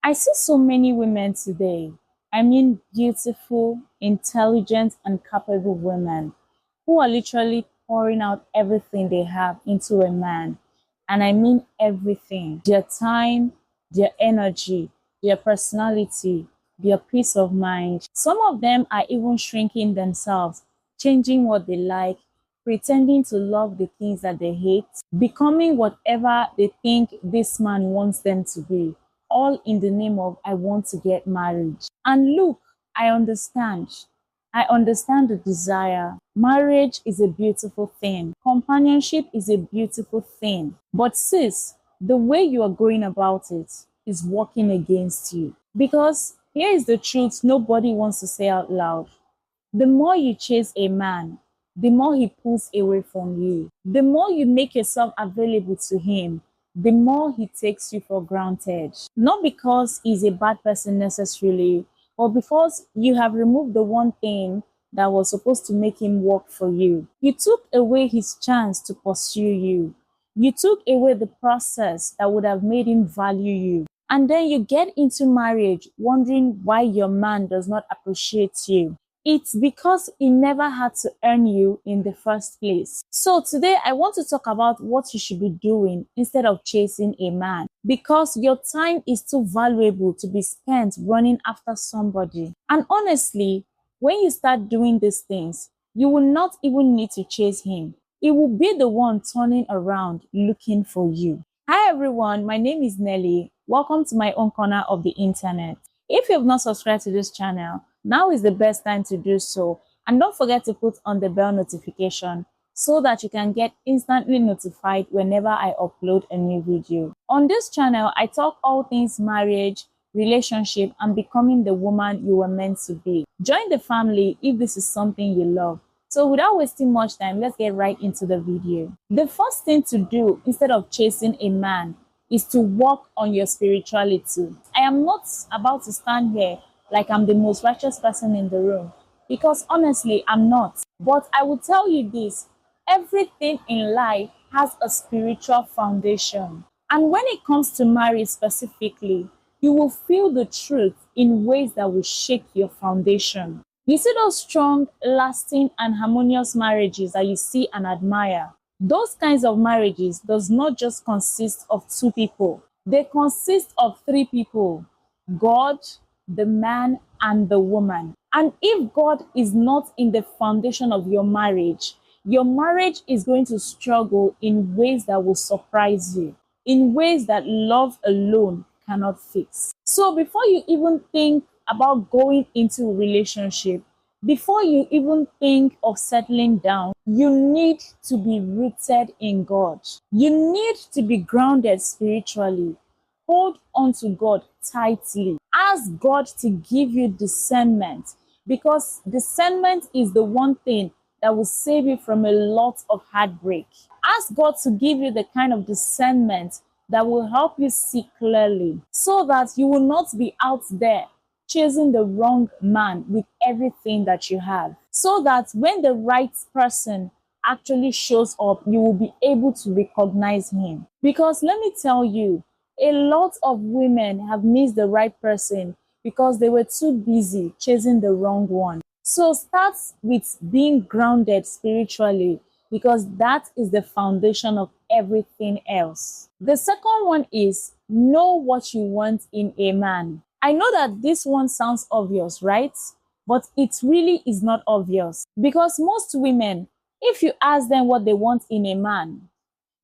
I see so many women today. I mean, beautiful, intelligent, and capable women who are literally pouring out everything they have into a man. And I mean everything, their time, their energy, their personality, their peace of mind. Some of them are even shrinking themselves, changing what they like, pretending to love the things that they hate, becoming whatever they think this man wants them to be, all in the name of I want to get married. And look, I understand. I understand the desire. Marriage is a beautiful thing. Companionship is a beautiful thing. But sis, the way you are going about it is working against you. Because here is the truth nobody wants to say out loud. The more you chase a man, the more he pulls away from you. The more you make yourself available to him, the more he takes you for granted. Not because he's a bad person necessarily, but because you have removed the one thing that was supposed to make him work for you. You took away his chance to pursue you. You took away the process that would have made him value you. And then you get into marriage wondering why your man does not appreciate you. It's because he never had to earn you in the first place. So today I want to talk about what you should be doing instead of chasing a man. Because your time is too valuable to be spent running after somebody. And honestly, when you start doing these things, you will not even need to chase him. He will be the one turning around looking for you. Hi everyone, my name is Nelly. Welcome to my own corner of the internet. If you have not subscribed to this channel, now is the best time to do so. And don't forget to put on the bell notification so that you can get instantly notified whenever I upload a new video. On this channel, I talk all things marriage, relationship, and becoming the woman you were meant to be. Join the family if this is something you love. So without wasting much time, let's get right into the video. The first thing to do instead of chasing a man is to work on your spirituality. I am not about to stand here like I'm the most righteous person in the room, because honestly, I'm not. But I will tell you this, everything in life has a spiritual foundation. And when it comes to marriage specifically, you will feel the truth in ways that will shake your foundation. You see those strong, lasting, and harmonious marriages that you see and admire. Those kinds of marriages does not just consist of two people. They consist of three people: God, the man, and the woman. And if God is not in the foundation of your marriage is going to struggle in ways that will surprise you, in ways that love alone cannot fix. So before you even think about going into a relationship, before you even think of settling down, you need to be rooted in God. You need to be grounded spiritually. Hold on to God tightly. Ask God to give you discernment, because discernment is the one thing that will save you from a lot of heartbreak. Ask God to give you the kind of discernment that will help you see clearly, so that you will not be out there chasing the wrong man with everything that you have. So that when the right person actually shows up, you will be able to recognize him. Because let me tell you, a lot of women have missed the right person because they were too busy chasing the wrong one. So start with being grounded spiritually, because that is the foundation of everything else. The second one is know what you want in a man. I know that this one sounds obvious, right? But it really is not obvious, because most women, if you ask them what they want in a man,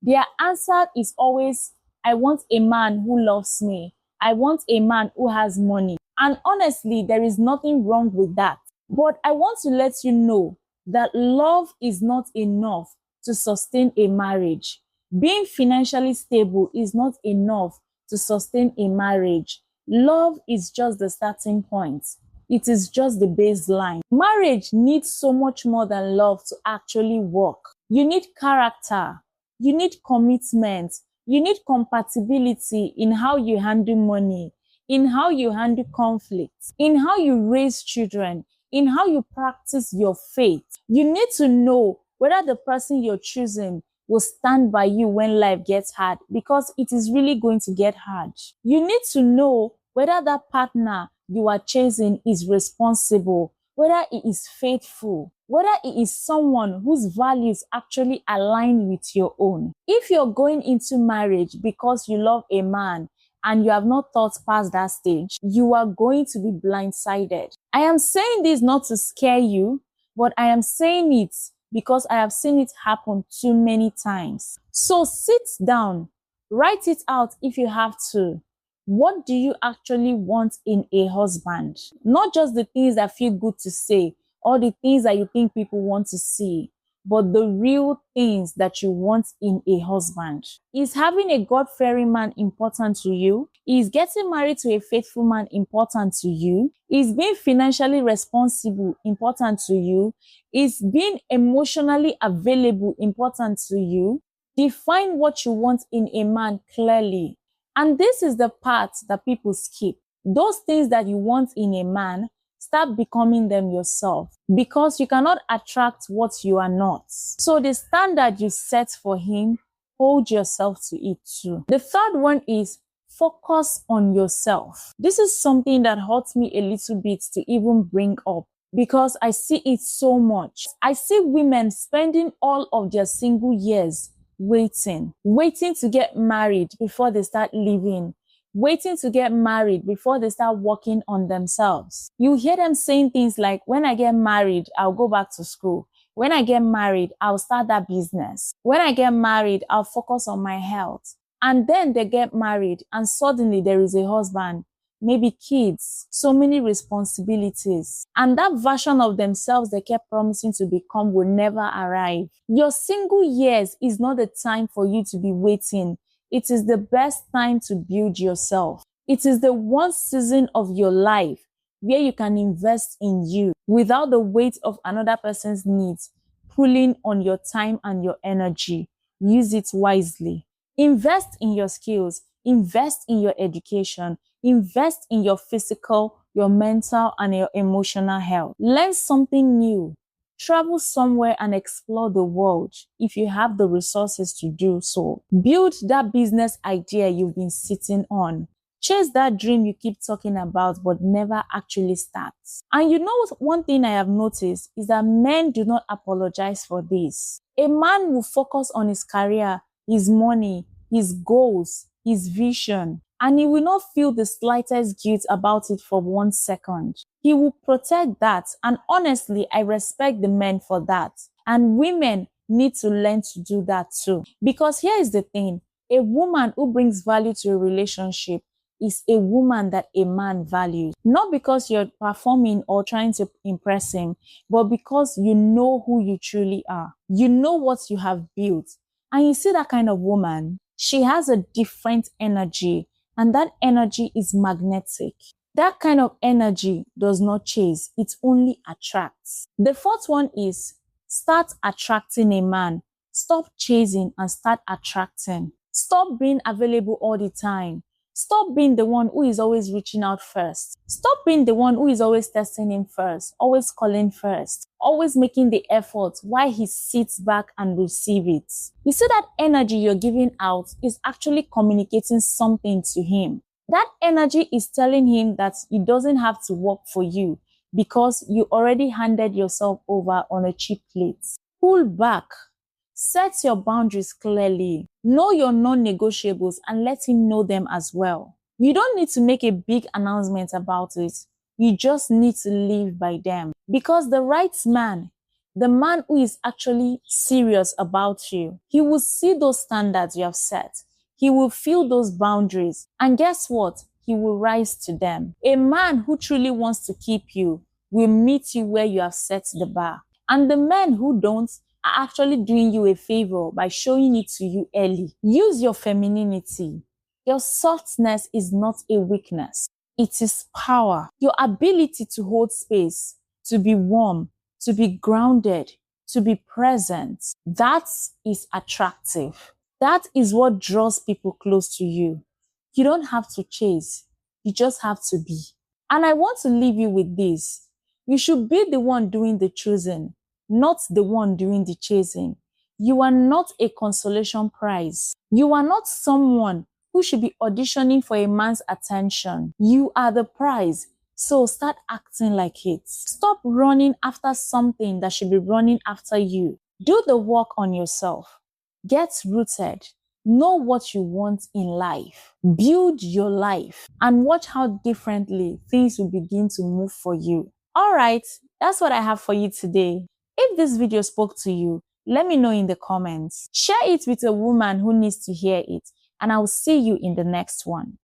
their answer is always, I want a man who loves me. I want a man who has money. And honestly, there is nothing wrong with that. But I want to let you know that love is not enough to sustain a marriage. Being financially stable is not enough to sustain a marriage. Love is just the starting point. It is just the baseline. Marriage needs so much more than love to actually work. You need character. You need commitment. You need compatibility in how you handle money, in how you handle conflict, in how you raise children, in how you practice your faith. You need to know whether the person you're choosing will stand by you when life gets hard, because it is really going to get hard. You need to know whether that partner you are chasing is responsible, whether he is faithful, whether he is someone whose values actually align with your own. If you're going into marriage because you love a man and you have not thought past that stage, you are going to be blindsided. I am saying this not to scare you, but I am saying it because I have seen it happen too many times. So sit down, write it out if you have to. What do you actually want in a husband? Not just the things that feel good to say or the things that you think people want to see, but the real things that you want in a husband. Is having a God-fearing man important to you? Is getting married to a faithful man important to you? Is being financially responsible important to you? Is being emotionally available important to you? Define what you want in a man clearly. And this is the part that people skip. Those things that you want in a man, start becoming them yourself, because you cannot attract what you are not. So the standard you set for him, hold yourself to it too. The third one is focus on yourself. This is something that hurts me a little bit to even bring up, because I see it so much. I see women spending all of their single years waiting to get married before they start living, waiting to get married before they start working on themselves. You hear them saying things like, when I get married, I'll go back to school. When I get married, I'll start that business. When I get married, I'll focus on my health. And then they get married and suddenly there is a husband, maybe kids, so many responsibilities. And that version of themselves they kept promising to become will never arrive. Your single years is not the time for you to be waiting. It is the best time to build yourself. It is the one season of your life where you can invest in you without the weight of another person's needs pulling on your time and your energy. Use it wisely. Invest in your skills. Invest in your education. Invest in your physical, your mental, and your emotional health. Learn something new. Travel somewhere and explore the world if you have the resources to do so. Build that business idea you've been sitting on. Chase that dream you keep talking about but never actually starts. And you know, one thing I have noticed is that men do not apologize for this. A man will focus on his career, his money, his goals, his vision, and he will not feel the slightest guilt about it for 1 second. He will protect that, and honestly, I respect the men for that. And women need to learn to do that too. Because here is the thing, a woman who brings value to a relationship is a woman that a man values. Not because you're performing or trying to impress him, but because you know who you truly are. You know what you have built. And you see that kind of woman, she has a different energy, and that energy is magnetic. That kind of energy does not chase, it only attracts. The fourth one is start attracting a man. Stop chasing and start attracting. Stop being available all the time. Stop being the one who is always reaching out first. Stop being the one who is always testing him first, always calling first, always making the effort while he sits back and receives it. You see, that energy you're giving out is actually communicating something to him. That energy is telling him that he doesn't have to work for you because you already handed yourself over on a cheap plate. Pull back. Set your boundaries clearly. Know your non-negotiables and let him know them as well. You don't need to make a big announcement about it. You just need to live by them. Because the right man, the man who is actually serious about you, he will see those standards you have set. He will feel those boundaries. And guess what? He will rise to them. A man who truly wants to keep you will meet you where you have set the bar. And the men who don't are actually doing you a favor by showing it to you early. Use your femininity. Your softness is not a weakness. It is power. Your ability to hold space, to be warm, to be grounded, to be present. That is attractive. That is what draws people close to you. You don't have to chase. You just have to be. And I want to leave you with this. You should be the one doing the choosing, not the one doing the chasing. You are not a consolation prize. You are not someone who should be auditioning for a man's attention. You are the prize. So start acting like it. Stop running after something that should be running after you. Do the work on yourself. Get rooted. Know what you want in life. Build your life and watch how differently things will begin to move for you. All right, that's what I have for you today. If this video spoke to you, let me know in the comments. Share it with a woman who needs to hear it, and I will see you in the next one.